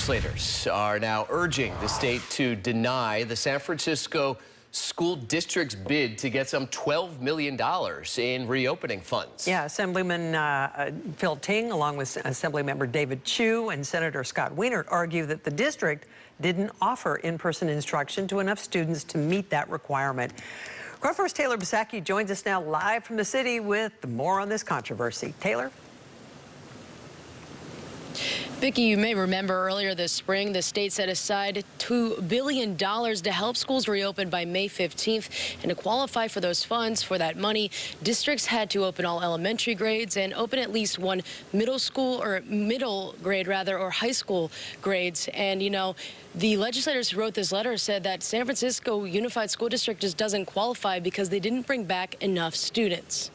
Legislators are now urging the state to deny the San Francisco school district's bid to get some $12 million in reopening funds. Yeah, Assemblyman Phil Ting, along with Assemblymember David Chu and Senator Scott Wiener, argue that the district didn't offer in-person instruction to enough students to meet that requirement. Crowd First Taylor Bisacki joins us now live from the city with more on this controversy. Taylor? Vicki, you may remember earlier this spring, the state set aside $2 billion to help schools reopen by May 15th. And to qualify for those funds, for that money, districts had to open all elementary grades and open at least one middle grade or high school grades. And, you know, the legislators who wrote this letter said that San Francisco Unified School District just doesn't qualify because they didn't bring back enough students.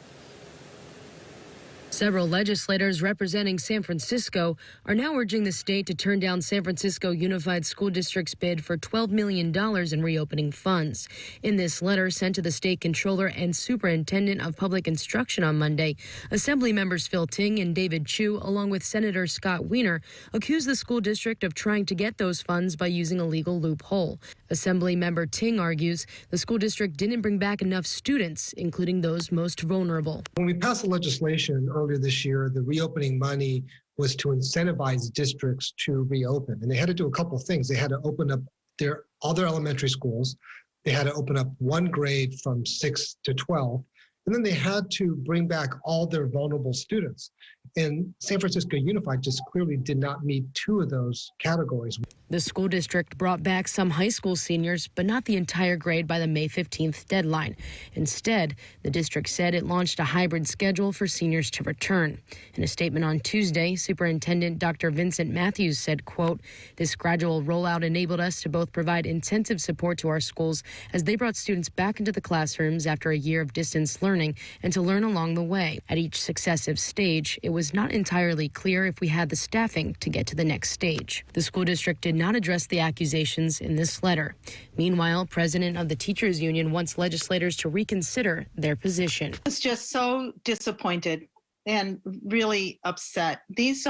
Several legislators representing San Francisco are now urging the state to turn down San Francisco Unified School District's bid for $12 million in reopening funds. In this letter sent to the state controller and superintendent of public instruction on Monday, Assembly members Phil Ting and David Chu, along with Senator Scott Wiener, accused the school district of trying to get those funds by using a legal loophole. Assembly member Ting argues the school district didn't bring back enough students, including those most vulnerable. When we passed the legislation earlier this year, the reopening money was to incentivize districts to reopen. And they had to do a couple of things. They had to open up their other elementary schools. They had to open up one grade from 6 to 12. And then they had to bring back all their vulnerable students. And San Francisco Unified just clearly did not meet two of those categories. The school district brought back some high school seniors, but not the entire grade by the May 15th deadline. Instead, the district said it launched a hybrid schedule for seniors to return. In a statement on Tuesday, Superintendent Dr. Vincent Matthews said, quote, "This gradual rollout enabled us to both provide intensive support to our schools as they brought students back into the classrooms after a year of distance learning and to learn along the way. At each successive stage, it was not entirely clear if we had the staffing to get to the next stage." The school district did not address the accusations in this letter. Meanwhile, President of the Teachers Union wants legislators to reconsider their position. I was just so disappointed and really upset. This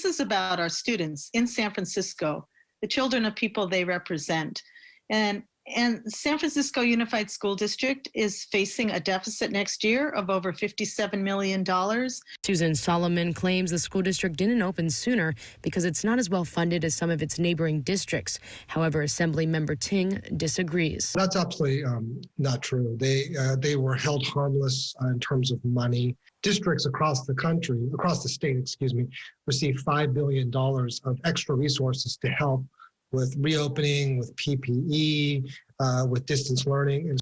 is about our students in San Francisco, the children of people they represent. And San Francisco Unified School District is facing a deficit next year of over $57 million. Susan Solomon claims the school district didn't open sooner because it's not as well funded as some of its neighboring districts. However, Assemblymember Ting disagrees. That's absolutely not true. They were held harmless in terms of money. Districts across the state, receive $5 billion of extra resources to help with reopening, with PPE, with distance learning.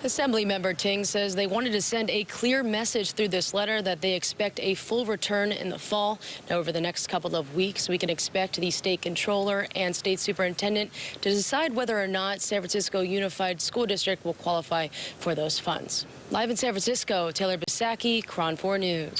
Assemblymember Ting says they wanted to send a clear message through this letter that they expect a full return in the fall. Now, over the next couple of weeks, we can expect the state controller and state superintendent to decide whether or not San Francisco Unified School District will qualify for those funds. Live in San Francisco, Taylor Bisacki, KRON 4 News.